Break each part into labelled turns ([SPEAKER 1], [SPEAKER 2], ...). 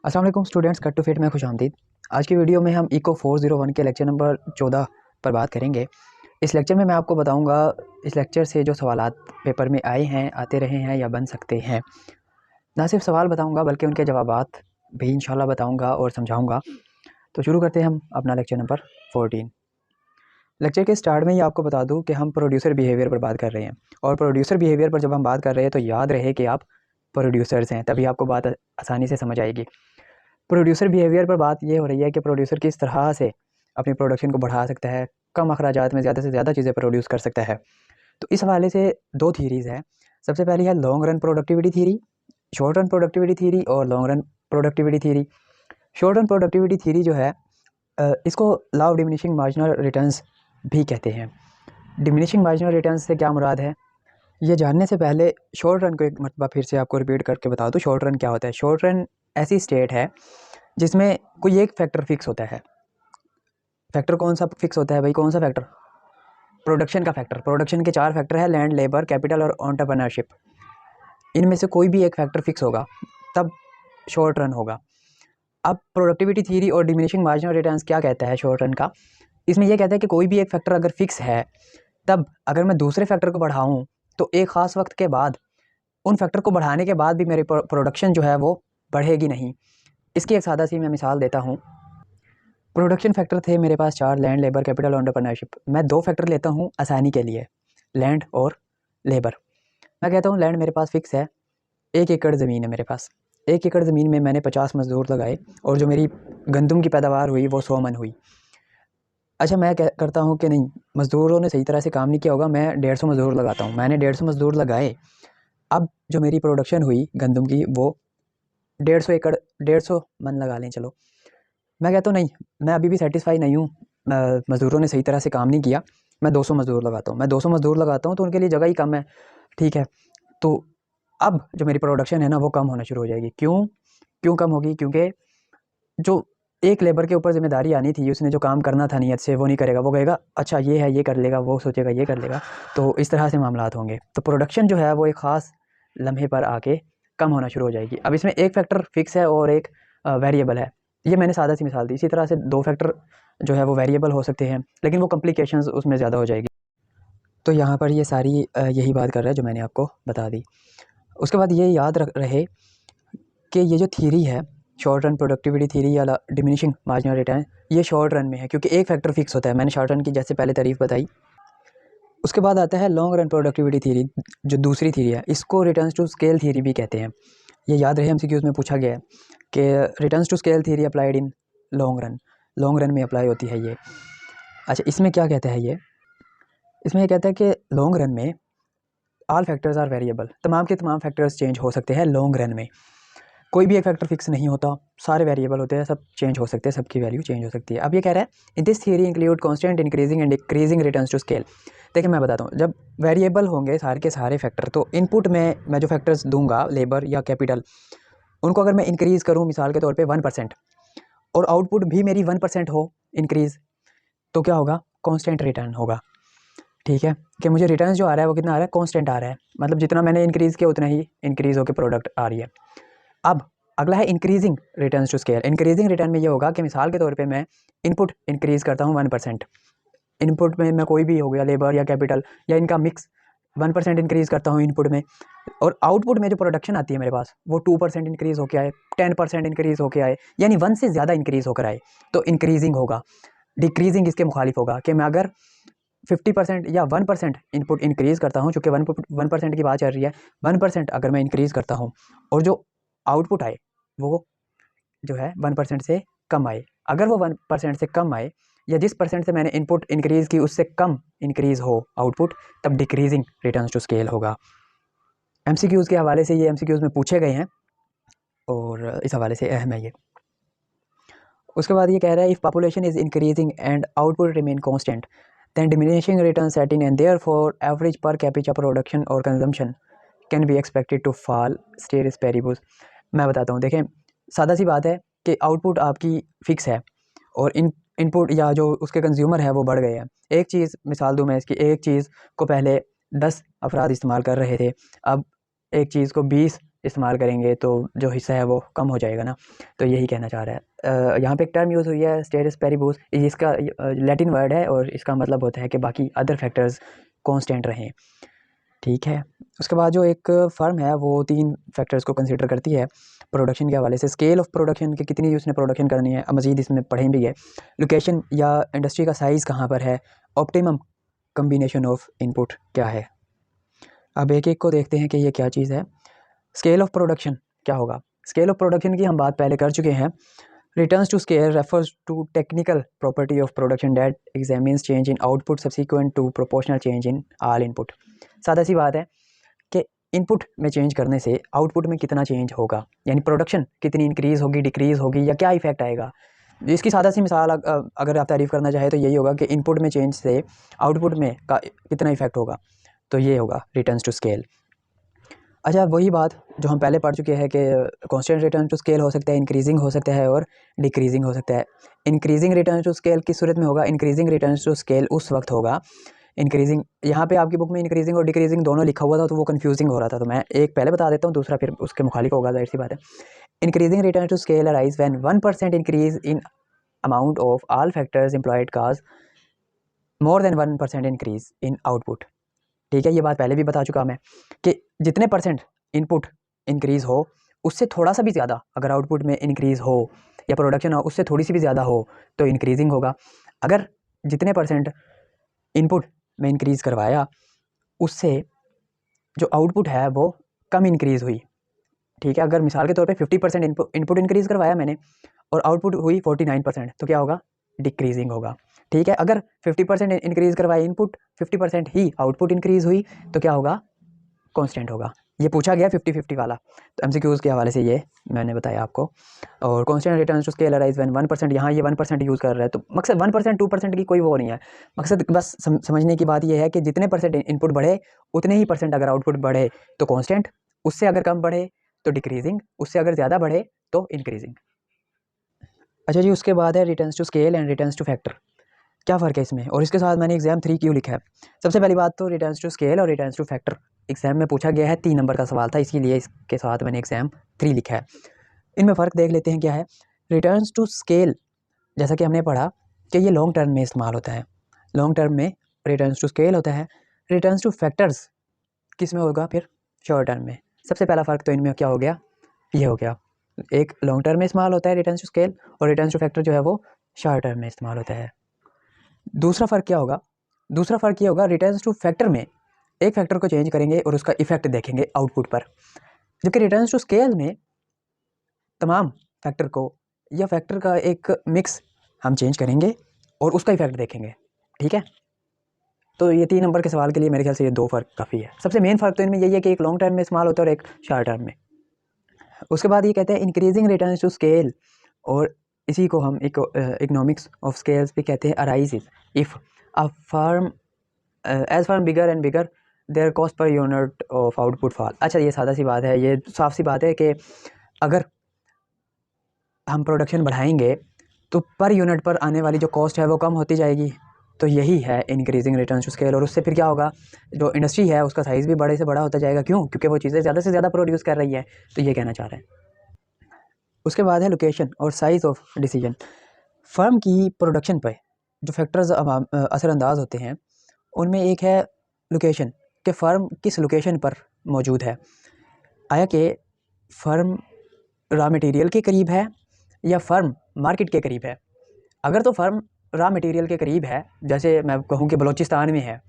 [SPEAKER 1] अस्सलाम वालेकुम students, cut to fit में खुशामदीद। आज की वीडियो में हम इको 401 के लेक्चर नंबर 14 पर बात करेंगे। इस लेक्चर में मैं आपको बताऊंगा इस लेक्चर से जो सवालात पेपर में आए हैं, आते रहे हैं या बन सकते हैं। ना सिर्फ सवाल बताऊंगा बल्कि उनके जवाबात भी इंशाल्लाह बताऊंगा और समझाऊंगा। तो शुरू करते हैं हम अपना लेक्चर नंबर 14। लेक्चर के स्टार्ट में ही आपको बता दूँ कि हम प्रोड्यूसर बिहेवियर पर बात कर रहे हैं, और प्रोड्यूसर बिहेवियर पर जब हम बात कर रहे हैं तो याद रहे कि आप प्रोड्यूसर्स हैं, तभी आपको बात आसानी से समझ आएगी। प्रोड्यूसर बिहेवियर पर बात ये हो रही है कि प्रोड्यूसर किस तरह से अपनी प्रोडक्शन को बढ़ा सकता है, कम अखराजात में ज़्यादा से ज़्यादा चीज़ें प्रोड्यूस कर सकता है। तो इस हवाले से दो थीरीज़ हैं। सबसे पहली है long run productivity theory, short run productivity theory और long run productivity theory. Short run productivity theory जो है इसको law of diminishing marginal returns भी कहते हैं। डिमिनिशिंग मार्जिनल रिटर्न्स से क्या मुराद है, ये जानने से पहले शॉर्ट रन को एक मरतबा फिर से आपको रिपीट करके बता दूँ। शॉर्ट रन क्या होता है? शॉर्ट रन ऐसी स्टेट है जिसमें कोई एक फैक्टर फिक्स होता है। फैक्टर कौन सा फिक्स होता है भाई? कौन सा फैक्टर? प्रोडक्शन का फैक्टर। प्रोडक्शन के 4 फैक्टर है: लैंड, लेबर, कैपिटल और एंटरप्रेन्योरशिप। इनमें से कोई भी एक फैक्टर फिक्स होगा तब शॉर्ट रन होगा। अब प्रोडक्टिविटी थ्योरी और डिमिनिशिंग मार्जिनल रिटर्न्स क्या कहता है शॉर्ट रन का? इसमें यह कहता है कि कोई भी एक फैक्टर अगर फिक्स है, तब अगर मैं दूसरे फैक्टर को बढ़ाऊँ तो एक ख़ास वक्त के बाद उन फैक्टर को बढ़ाने के बाद भी मेरी प्रोडक्शन जो है वो बढ़ेगी नहीं। इसकी एक सादा सी मैं मिसाल देता हूँ। प्रोडक्शन फैक्टर थे मेरे पास 4: लैंड, लेबर, कैपिटल, एंटरप्रेन्योरशिप। मैं 2 फैक्टर लेता हूँ आसानी के लिए, लैंड और लेबर। मैं कहता हूँ लैंड मेरे पास फिक्स है, 1 एकड़ ज़मीन है मेरे पास। 1 एकड़ ज़मीन में मैंने 50 मज़दूर लगाए और जो मेरी गंदम की पैदावार हुई वो 100 मन हुई। अच्छा, मैं क्या करता हूँ कि नहीं, मज़दूरों ने सही तरह से काम नहीं किया होगा, मैं 150 मज़दूर लगाता हूँ। मैंने 150 मज़दूर लगाए। अब जो मेरी प्रोडक्शन हुई गंदम की वो 150 एकड़, 150 मन लगा लें चलो। मैं कहता हूँ नहीं, मैं अभी भी सेटिस्फाई नहीं हूँ, मज़दूरों ने सही तरह से काम नहीं किया, मैं 200 मज़दूर लगाता हूँ। मैं 200 मज़दूर लगाता हूँ तो उनके लिए जगह ही कम है, ठीक है। तो अब जो मेरी प्रोडक्शन है ना वो कम होना शुरू हो जाएगी। क्यों क्यों कम होगी? क्योंकि जो एक लेबर के ऊपर जिम्मेदारी आनी थी, उसने जो काम करना था नीयत से वो नहीं करेगा। वो कहेगा अच्छा ये है, ये कर लेगा, वो सोचेगा ये कर लेगा। तो इस तरह से मामलात होंगे। तो प्रोडक्शन जो है वो एक ख़ास लम्हे पर आके कम होना शुरू हो जाएगी। अब इसमें एक फैक्टर फिक्स है और एक वेरिएबल है। ये मैंने सादा सी मिसाल दी। इसी तरह से 2 फैक्टर जो है वो वेरिएबल हो सकते हैं, लेकिन वो कॉम्प्लिकेशंस उसमें ज़्यादा हो जाएगी। तो यहाँ पर ये सारी यही बात कर रहा है जो मैंने आपको बता दी। उसके बाद ये याद रहे कि ये जो थ्योरी है शॉर्ट रन प्रोडक्टिविटी थ्योरी या डिमिनिशिंग मार्जिनल रिटर्न, ये शॉर्ट रन में है क्योंकि एक फैक्टर फिक्स होता है। मैंने शॉर्ट रन की जैसे पहले तारीफ बताई। उसके बाद आता है लॉन्ग रन प्रोडक्टिविटी थ्योरी, जो दूसरी थ्योरी है। इसको रिटर्न्स टू स्केल थ्योरी भी कहते हैं। ये याद रहे, एमसीक्यूज में पूछा गया है कि returns to scale theory applied in long run में अप्लाई होती है ये। अच्छा, इसमें क्या कहता है ये? इसमें ये कहता है कि लॉन्ग रन में ऑल फैक्टर्स आर वेरिएबल, तमाम के तमाम फैक्टर्स चेंज हो सकते हैं लॉन्ग रन में। कोई भी एक फैक्टर फिक्स नहीं होता, सारे वेरिएबल होते हैं, सब चेंज हो सकते हैं, सबकी वैल्यू चेंज हो सकती है। अब ये कह रहा है in this theory include constant increasing and decreasing returns to scale. देखिए मैं बताता हूँ, जब वेरिएबल होंगे सारे के सारे फैक्टर, तो इनपुट में मैं जो फैक्टर्स दूंगा लेबर या कैपिटल, उनको अगर मैं इंक्रीज़ करूँ मिसाल के तौर पर 1%, और आउटपुट भी मेरी 1% हो इंक्रीज़, तो क्या होगा? कॉन्स्टेंट रिटर्न होगा। ठीक है, कि मुझे रिटर्न जो आ रहा है वो कितना आ रहा है? कॉन्स्टेंट आ रहा है। मतलब जितना मैंने इंक्रीज़ किया उतना ही इंक्रीज़ होकर प्रोडक्ट आ रही है। अब अगला है increasing returns to scale. Increasing return में ये होगा कि मिसाल के तौर पे मैं इनपुट इंक्रीज़ करता हूँ 1%। इनपुट में मैं कोई भी हो गया, लेबर या कैपिटल या इनका मिक्स, 1% इंक्रीज़ करता हूँ इनपुट में, और आउटपुट में जो प्रोडक्शन आती है मेरे पास वो 2% इंक्रीज़ होकर आए, 10% इंक्रीज़ होकर आए, यानी 1 से ज़्यादा इंक्रीज़ होकर आए, तो इंक्रीजिंग होगा। डिक्रीजिंग इसके मुखालिफ होगा कि मैं अगर 50% या 1% इनपुट इंक्रीज़ करता हूँ, चूँकि 1% की बात चल रही है, 1% अगर मैं इंक्रीज़ करता हूँ और जो आउटपुट आए वो जो है 1% से कम आए, अगर वो 1% से कम आए या जिस परसेंट से मैंने इनपुट इंक्रीज़ की उससे कम इंक्रीज़ हो आउटपुट, तब डिक्रीजिंग रिटर्न्स टू स्केल होगा। एमसीक्यूज़ के हवाले से ये एमसीक्यूज़ में पूछे गए हैं और इस हवाले से अहम है ये। उसके बाद ये कह रहा है if population is increasing and output remain constant then diminishing returns set in and therefore average per capita production or consumption can be expected to fall ceteris paribus। मैं बताता हूँ, देखें सादा सी बात है कि आउटपुट आपकी फ़िक्स है और इनपुट या जो उसके कंज्यूमर है वो बढ़ गए हैं। एक चीज़ मिसाल दूँ मैं इसकी, एक चीज़ को पहले 10 अफराद इस्तेमाल कर रहे थे, अब एक चीज़ को 20 इस्तेमाल करेंगे तो जो हिस्सा है वो कम हो जाएगा ना, तो यही कहना चाह रहा है। यहाँ पे एक टर्म यूज़ हुई है स्टेटस पेरिबोस, इसका लैटिन वर्ड है और इसका मतलब होता है कि बाकी अदर फैक्टर्स कांस्टेंट रहें, ठीक है। उसके बाद जो एक फर्म है वो 3 फैक्टर्स को कंसीडर करती है प्रोडक्शन के हवाले से। स्केल ऑफ प्रोडक्शन के कितनी उसने प्रोडक्शन करनी है, मज़ीद इसमें पढ़ें भी है। लोकेशन या इंडस्ट्री का साइज़ कहाँ पर है, ऑप्टिमम कम्बिनेशन ऑफ इनपुट क्या है। अब एक एक को देखते हैं कि ये क्या चीज़ है। स्केल ऑफ प्रोडक्शन क्या होगा। स्केल ऑफ प्रोडक्शन की हम बात पहले कर चुके हैं। Returns to scale refers to technical property of production that examines change in output subsequent to proportional change in all input. सादा सी बात है कि इनपुट में चेंज करने से आउटपुट में कितना चेंज होगा, यानी प्रोडक्शन कितनी इंक्रीज़ होगी, डिक्रीज़ होगी, या क्या इफेक्ट आएगा। इसकी सादा सी मिसाल अगर आप तारीफ़ करना चाहें तो यही होगा कि इनपुट में चेंज से आउटपुट में का कितना इफेक्ट होगा, तो ये होगा रिटर्न्स टू स्केल। अच्छा, वही बात जो हम पहले पढ़ चुके हैं कि कांस्टेंट रिटर्न टू स्केल हो सकता है, इंक्रीजिंग हो सकता है और डिक्रीजिंग हो सकता है। इंक्रीजिंग रिटर्न टू स्केल किस सूरत में होगा, इंक्रीजिंग रिटर्न टू स्केल उस वक्त होगा, इंक्रीजिंग यहाँ पे आपकी बुक में इंक्रीजिंग और डिक्रीजिंग दोनों लिखा हुआ था तो वो कंफ्यूजिंग हो रहा था, तो मैं एक पहले बता देता हूँ, दूसरा फिर उसके मुखालिफ होगा, जाहिर सी बात है। Increasing return to scale arise when 1% increase in amount of all factors employed cause more than 1% increase in output, ठीक है। ये बात पहले भी बता चुका मैं कि जितने परसेंट इनपुट इंक्रीज़ हो उससे थोड़ा सा भी ज़्यादा अगर आउटपुट में इंक्रीज़ हो या प्रोडक्शन हो उससे थोड़ी सी भी ज़्यादा हो तो इंक्रीजिंग होगा। अगर जितने परसेंट इनपुट में इंक्रीज़ करवाया उससे जो आउटपुट है वो कम इंक्रीज़ हुई, ठीक है। अगर मिसाल के तौर पे 50% इनपुट इंक्रीज़ करवाया मैंने और आउटपुट हुई 49%, तो क्या होगा, डिक्रीजिंग होगा, ठीक है। अगर 50% इंक्रीज़ करवाया इनपुट, 50% ही आउटपुट इंक्रीज़ हुई तो क्या होगा, कांस्टेंट होगा। ये पूछा गया 50-50 वाला, तो एमसीक्यूज़ के हवाले से ये मैंने बताया आपको। और constant returns to scale arise when 1%, यहाँ ये 1% यूज़ कर रहा है, तो मकसद 1% 2% की कोई वो नहीं है, मकसद बस समझने की बात ये है कि जितने परसेंट इनपुट बढ़े उतने ही परसेंट अगर आउटपुट बढ़े तो कांस्टेंट, उससे अगर कम बढ़े तो डिक्रीजिंग, उससे अगर ज़्यादा बढ़े तो इंक्रीजिंग। अच्छा जी, उसके बाद है returns to scale and returns to factor. क्या फ़र्क है इसमें, और इसके साथ मैंने एग्जाम 3 क्यों लिखा है। सबसे पहली बात तो रिटर्न्स टू स्केल और रिटर्न्स टू फैक्टर एग्जाम में पूछा गया है, 3 नंबर का सवाल था, इसीलिए इसके साथ मैंने एग्जाम 3 लिखा है। इनमें फ़र्क देख लेते हैं क्या है। रिटर्न्स टू स्केल, जैसा कि हमने पढ़ा कि ये लॉन्ग टर्म में इस्तेमाल होता है, लॉन्ग टर्म में रिटर्न्स टू स्केल होता है। रिटर्न्स टू फैक्टर्स किस में होगा, फिर शॉर्ट टर्म में। सबसे पहला फ़र्क तो इनमें क्या हो गया, ये हो गया, एक लॉन्ग टर्म में इस्तेमाल होता है रिटर्न्स टू स्केल और रिटर्न्स टू फैक्टर जो है वो शॉर्ट टर्म में इस्तेमाल होता है। दूसरा फ़र्क क्या होगा, दूसरा फ़र्क ये होगा रिटर्न्स टू फैक्टर में एक फैक्टर को चेंज करेंगे और उसका इफेक्ट देखेंगे आउटपुट पर, जबकि रिटर्न्स टू स्केल में तमाम फैक्टर को या फैक्टर का एक मिक्स हम चेंज करेंगे और उसका इफेक्ट देखेंगे, ठीक है। तो ये 3 नंबर के सवाल के लिए मेरे ख्याल से ये 2 फ़र्क काफ़ी है। सबसे मेन फ़र्क तो इनमें यही है कि एक लॉन्ग टर्म में इस्तेमाल होता है और एक शॉर्ट टर्म में। उसके बाद ये कहते हैं इंक्रीजिंग रिटर्न्स टू स्केल, और इसी को हम इकोनॉमिक्स ऑफ स्केल्स भी कहते हैं, arises if a firm as firm bigger and bigger their cost per unit of output fall. अच्छा, ये सादा सी बात है, ये साफ सी बात है कि अगर हम प्रोडक्शन बढ़ाएंगे तो पर यूनिट पर आने वाली जो कॉस्ट है वो कम होती जाएगी, तो यही है इंक्रीजिंग रिटर्न्स टू स्केल। और उससे फिर क्या होगा, जो इंडस्ट्री है उसका साइज़ भी बड़े से बड़ा होता जाएगा, क्यों, क्योंकि वो चीज़ें ज़्यादा से ज़्यादा प्रोड्यूस कर रही है, तो ये कहना चाह रहे हैं। उसके बाद है लोकेशन और साइज़ ऑफ डिसीजन। फर्म की प्रोडक्शन पर जो फैक्टर्स असरअंदाज होते हैं उनमें एक है लोकेशन, कि फ़र्म किस लोकेशन पर मौजूद है। आया कि फ़र्म रॉ मटेरियल के करीब है या फ़र्म मार्केट के करीब है। अगर तो फ़र्म रॉ मटेरियल के करीब है, जैसे मैं कहूँ कि बलूचिस्तान में है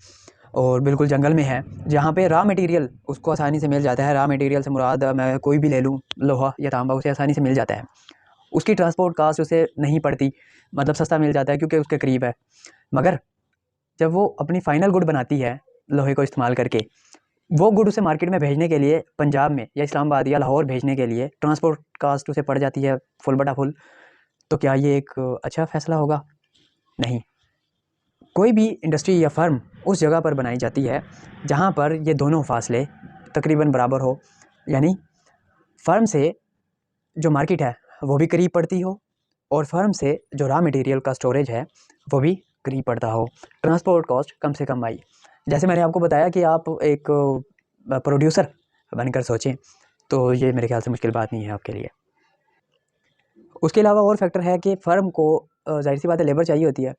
[SPEAKER 1] और बिल्कुल जंगल में है, जहाँ पे रॉ मटेरियल उसको आसानी से मिल जाता है, रॉ मटेरियल से मुराद मैं कोई भी ले लूँ, लोहा या तांबा, उसे आसानी से मिल जाता है, उसकी ट्रांसपोर्ट कास्ट उसे नहीं पड़ती, मतलब सस्ता मिल जाता है क्योंकि उसके करीब है। मगर जब वो अपनी फ़ाइनल गुड बनाती है लोहे को इस्तेमाल करके, वो गुड उसे मार्केट में भेजने के लिए पंजाब में या इस्लामाबाद या लाहौर भेजने के लिए ट्रांसपोर्ट कास्ट उसे पड़ जाती है फुल बटा फुल, तो क्या ये एक अच्छा फ़ैसला होगा? नहीं। कोई भी इंडस्ट्री या फर्म उस जगह पर बनाई जाती है जहाँ पर ये दोनों फासले तकरीबन बराबर हो, यानी फ़र्म से जो मार्केट है वो भी करीब पड़ती हो और फर्म से जो रॉ मटेरियल का स्टोरेज है वो भी करीब पड़ता हो, ट्रांसपोर्ट कॉस्ट कम से कम आई। जैसे मैंने आपको बताया कि आप एक प्रोड्यूसर बनकर सोचें तो ये मेरे ख्याल से मुश्किल बात नहीं है आपके लिए। उसके अलावा और फैक्टर है कि फ़र्म को ज़ाहिर सी बात है लेबर चाहिए होती है।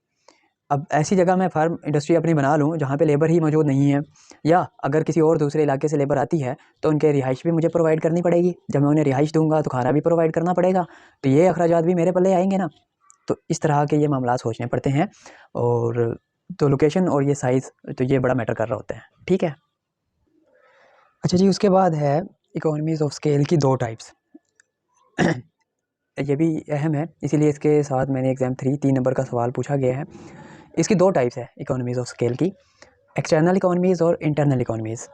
[SPEAKER 1] अब ऐसी जगह मैं फार्म इंडस्ट्री अपनी बना लूँ जहाँ पे लेबर ही मौजूद नहीं है, या अगर किसी और दूसरे इलाके से लेबर आती है तो उनके रिहाइश भी मुझे प्रोवाइड करनी पड़ेगी। जब मैं उन्हें रिहाइश दूंगा तो खाना भी प्रोवाइड करना पड़ेगा, तो ये अखराजात भी मेरे पल्ले आएंगे ना। तो इस तरह के ये मामला सोचने पड़ते हैं। और तो लोकेशन और ये साइज़, तो ये बड़ा मैटर कर रहा होता है। ठीक है। अच्छा जी, उसके बाद है इकोनॉमीज़ ऑफ स्केल की 2 टाइप्स। ये भी अहम है, इसीलिए इसके साथ मैंने एग्ज़ाम 3 नंबर का सवाल पूछा गया है। इसकी 2 टाइप्स है इकोनॉमीज़ ऑफ स्केल की, एक्सटर्नल इकोनॉमीज़ और इंटरनल इकोनॉमीज़।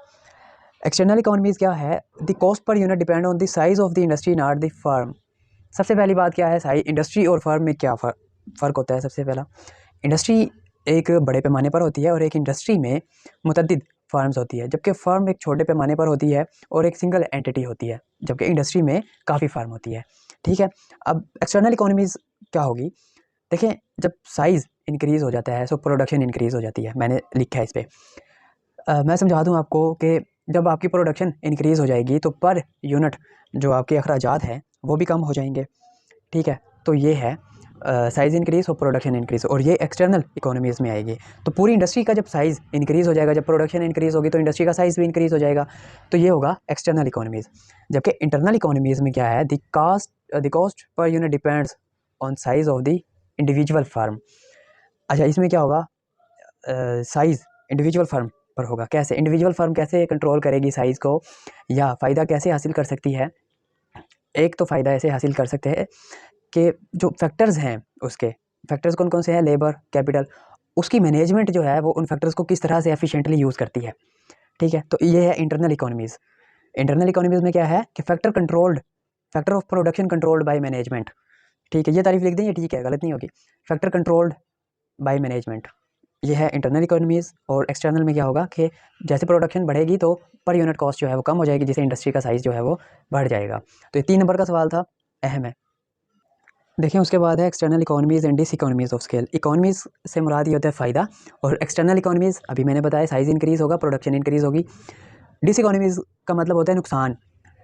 [SPEAKER 1] एक्सटर्नल इकोनॉमीज़ क्या है? The cost per unit depend on the size of the industry not the firm. सबसे पहली बात क्या है, साइज इंडस्ट्री और फर्म में क्या फ़र्क होता है? सबसे पहला, इंडस्ट्री एक बड़े पैमाने पर होती है और एक इंडस्ट्री में मुतअद्दिद फार्म्स होती है, जबकि फर्म एक छोटे पैमाने पर होती है और एक सिंगल एंटिटी होती है, जबकि इंडस्ट्री में काफ़ी फार्म होती है। ठीक है। अब एक्सटर्नल इकोनॉमीज़ क्या होगी? देखें, जब साइज़ इंक्रीज़ हो जाता है तो प्रोडक्शन इंक्रीज़ हो जाती है। मैंने लिखा है इस पर, मैं समझा दूँ आपको कि जब आपकी प्रोडक्शन इंक्रीज़ हो जाएगी तो पर यूनिट जो आपके अखराजात हैं वो भी कम हो जाएंगे। ठीक है। तो ये है साइज़ इंक्रीज़ और प्रोडक्शन इंक्रीज़, और ये एक्सटर्नल इकोनॉमीज़ में आएगी। तो पूरी इंडस्ट्री का जब साइज़ इंक्रीज़ हो जाएगा, जब प्रोडक्शन इंक्रीज़ होगी तो इंडस्ट्री का साइज़ भी इंक्रीज़ हो जाएगा। तो ये होगा एक्सटर्नल इकोनॉमीज़। जबकि इंटरनल इकोनॉमीज़ में क्या है, the cost per unit depends on size of the individual firm. अच्छा, इसमें क्या होगा, साइज़ इंडिविजुअल फार्म पर होगा। कैसे इंडिविजुअल फार्म कैसे कंट्रोल करेगी साइज़ को, या फ़ायदा कैसे हासिल कर सकती है? एक तो फ़ायदा ऐसे हासिल कर सकते हैं कि जो फैक्टर्स हैं, उसके फैक्टर्स कौन कौन से हैं, लेबर, कैपिटल, उसकी मैनेजमेंट जो है वो उन फैक्टर्स को किस तरह से एफिशिएंटली यूज़ करती है। ठीक है। तो ये है इंटरनल इकोनॉमीज़। इंटरनल इकोनॉमीज़ में क्या है कि factor of production controlled by management. ठीक है, ये तारीफ लिख दें, ये ठीक है, गलत नहीं होगी। फैक्टर कंट्रोल्ड बाय मैनेजमेंट, ये है इंटरनल इकोनॉमीज़। और एक्सटर्नल में क्या होगा कि जैसे प्रोडक्शन बढ़ेगी तो पर यूनिट कॉस्ट जो है वो कम हो जाएगी, जिससे इंडस्ट्री का साइज़ जो है वो बढ़ जाएगा। तो ये 3 नंबर का सवाल था, अहम है। देखें, उसके बाद है external economies and diseconomies of scale. Economies से मुराद ये होता है फ़ायदा, और एक्सटर्नल इकोनॉमीज़ अभी मैंने बताया साइज़ इंक्रीज़ होगा, प्रोडक्शन इंक्रीज़ होगी। डिस इकोनॉमीज़ का मतलब होता है नुकसान।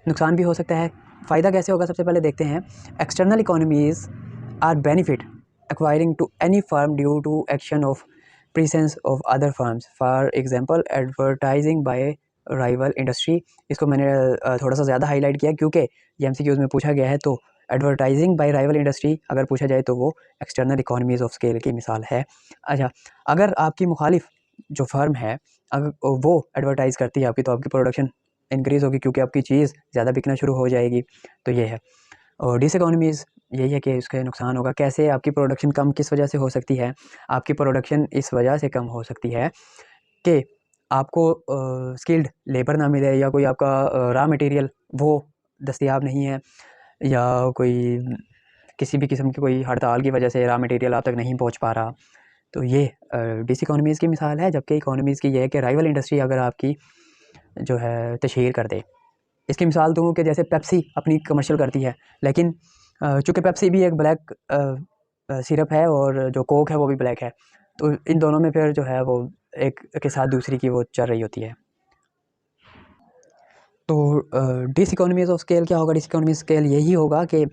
[SPEAKER 1] नुकसान भी हो सकता है। फ़ायदा कैसे होगा, सबसे पहले देखते हैं। External economies are benefit acquiring to any firm due to action of presence of other firms, for example advertising by rival industry. इसको मैंने थोड़ा सा ज़्यादा हाईलाइट किया क्योंकि ये एमसीक्यूज़ में पूछा गया है। तो एडवर्टाइजिंग बाय राइवल इंडस्ट्री अगर पूछा जाए तो वो एक्सटर्नल इकोनॉमीज़ ऑफ स्केल की मिसाल है। अच्छा, अगर आपकी मुखालिफ जो फर्म है अगर वो एडवर्टाइज़ करती है आपकी, तो आपकी प्रोडक्शन इंक्रीज़ होगी क्योंकि आपकी चीज़ ज़्यादा बिकना शुरू हो जाएगी। तो ये है। और डिस इकोनॉमीज़ यही है कि उसका नुकसान होगा। कैसे? आपकी प्रोडक्शन कम किस वजह से हो सकती है? आपकी प्रोडक्शन इस वजह से कम हो सकती है कि आपको स्किल्ड लेबर ना मिले, या कोई आपका रॉ मटेरियल वो दस्तयाब नहीं है, या कोई किसी भी किस्म की कोई हड़ताल की वजह से रॉ मटेरियल आप तक नहीं पहुंच पा रहा। तो ये डिस इकोनॉमीज़ की मिसाल है। जबकि इकोनॉमीज़ की ये है कि राइवल इंडस्ट्री अगर आपकी जो है तशहीर कर दे। इसकी मिसाल दूँ कि जैसे पेप्सी अपनी कमर्शियल करती है, लेकिन चूँकि पेप्सी भी एक ब्लैक सिरप है और जो कोक है वो भी ब्लैक है, तो इन दोनों में फिर जो है वो एक के साथ दूसरी की वो चल रही होती है। तो डिस इकोनॉमीज़ ऑफ स्केल क्या होगा? डिस इकोनॉमी स्केल यही होगा कि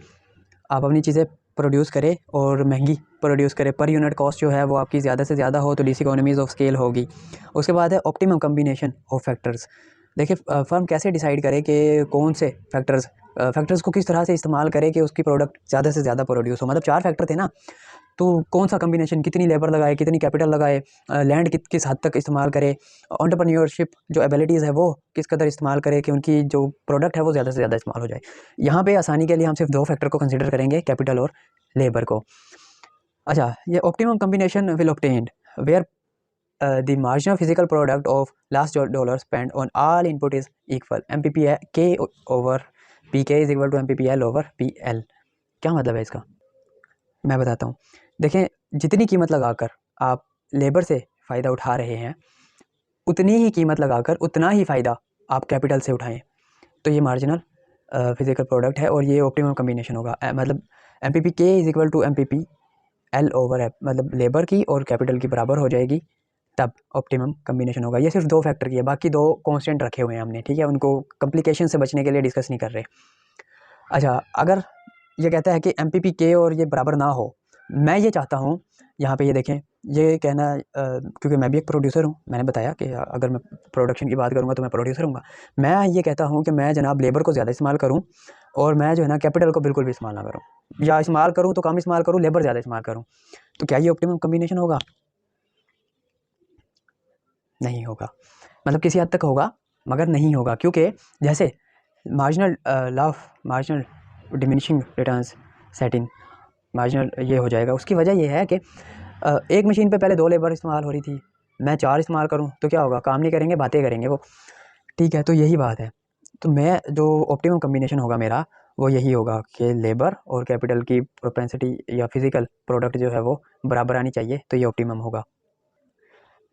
[SPEAKER 1] आप अपनी चीज़ें प्रोड्यूस करें और महंगी प्रोड्यूस करें, पर यूनिट कॉस्ट जो है वो आपकी ज़्यादा से ज़्यादा हो, तो डिस इकोनॉमीज़ ऑफ स्केल होगी। उसके बाद है ऑप्टिमम कम्बिनेशन ऑफ फैक्टर्स। देखिए, फर्म कैसे डिसाइड करे कि कौन से फैक्टर्स को किस तरह से इस्तेमाल करे कि उसकी प्रोडक्ट ज़्यादा से ज़्यादा प्रोड्यूस हो। मतलब 4 फैक्टर थे ना, तो कौन सा कम्बिनेशन, कितनी लेबर लगाए, कितनी कैपिटल लगाए, लैंड किस हद तक इस्तेमाल करे, एंटरप्रेन्योरशिप जो एबिलिटीज़ है वो किस कदर इस्तेमाल करे कि उनकी जो प्रोडक्ट है वो ज़्यादा से ज़्यादा इस्तेमाल हो जाए। यहाँ पे आसानी के लिए हम सिर्फ 2 फैक्टर को कंसिडर करेंगे, कैपिटल और लेबर को। अच्छा, ये optimum combination will obtained where the marginal physical product of last dollar spent on all input is equal, MPP K over PK is equal to MPPL over PL। क्या मतलब है इसका, मैं बताता हूँ। देखें, जितनी कीमत लगाकर आप लेबर से फ़ायदा उठा रहे हैं, उतनी ही कीमत लगाकर उतना ही फ़ायदा आप कैपिटल से उठाएं, तो ये मार्जिनल फिजिकल प्रोडक्ट है और ये ऑप्टिमम कम्बिनेशन होगा। मतलब MPP K is equal to MPP L over मतलब लेबर की और कैपिटल की बराबर हो जाएगी। तब ऑप्टिमम कम्बिनेशन होगा। ये सिर्फ 2 फैक्टर की है, बाकी 2 कांस्टेंट रखे हुए हैं हमने, ठीक है, उनको कॉम्प्लिकेशन से बचने के लिए डिस्कस नहीं कर रहे। अच्छा, अगर ये कहता है कि MPPK और ये बराबर ना हो, मैं ये चाहता हूँ, यहाँ पे ये देखें, ये कहना क्योंकि मैं भी एक प्रोड्यूसर हूँ, मैंने बताया कि अगर मैं प्रोडक्शन की बात करूँगा तो मैं प्रोड्यूसर हूँ। मैं ये कहता हूँ कि मैं जनाब लेबर को ज़्यादा इस्तेमाल करूँ और मैं जो है ना कैपिटल को बिल्कुल भी इस्तेमाल ना करूँ, या इस्तेमाल करूँ तो कम इस्तेमाल करूँ, लेबर ज़्यादा इस्तेमाल करूँ। तो क्या ये ऑप्टिमम कम्बिनेशन होगा? नहीं होगा। मतलब किसी हद तक होगा मगर नहीं होगा, क्योंकि जैसे marginal law of marginal diminishing returns set in, marginal ये हो जाएगा। उसकी वजह ये है कि एक मशीन पे पहले 2 लेबर इस्तेमाल हो रही थी, मैं 4 इस्तेमाल करूँ तो क्या होगा? काम नहीं करेंगे, बातें करेंगे वो, ठीक है। तो यही बात है। तो मैं जो ऑप्टिमम कम्बिनेशन होगा मेरा, वो यही होगा कि लेबर और कैपिटल की प्रोपेंसिटी या फिजिकल प्रोडक्ट जो है वो बराबर आनी चाहिए, तो ये ऑप्टिमम होगा।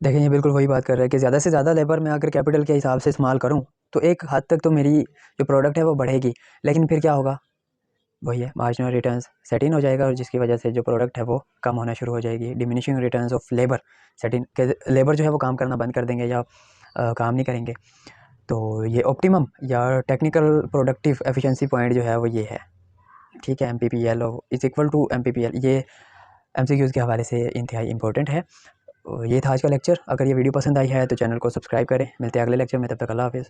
[SPEAKER 1] देखें, ये बिल्कुल वही बात कर रहा है कि ज़्यादा से ज़्यादा लेबर मैं अगर कैपिटल के हिसाब से इस्तेमाल करूँ तो एक हद तक तो मेरी जो प्रोडक्ट है वो बढ़ेगी, लेकिन फिर क्या होगा? वही है, मार्जिनल रिटर्न्स सेट इन हो जाएगा और जिसकी वजह से जो प्रोडक्ट है वो कम होना शुरू हो जाएगी। Diminishing returns of labour set in, के लेबर जो है वो काम करना बंद कर देंगे या काम नहीं करेंगे। तो ये ऑप्टिमम या टेक्निकल प्रोडक्टिव एफिशिएंसी पॉइंट जो है वो ये है, ठीक है। MPPL is equal to MPPL, ये MCQs के हवाले से इंतहाई इंपॉर्टेंट है। ये था आज का लेक्चर। अगर ये वीडियो पसंद आई है तो चैनल को सब्सक्राइब करें। मिलते हैं अगले लेक्चर में, तब तक अल्लाह हाफ़िज़।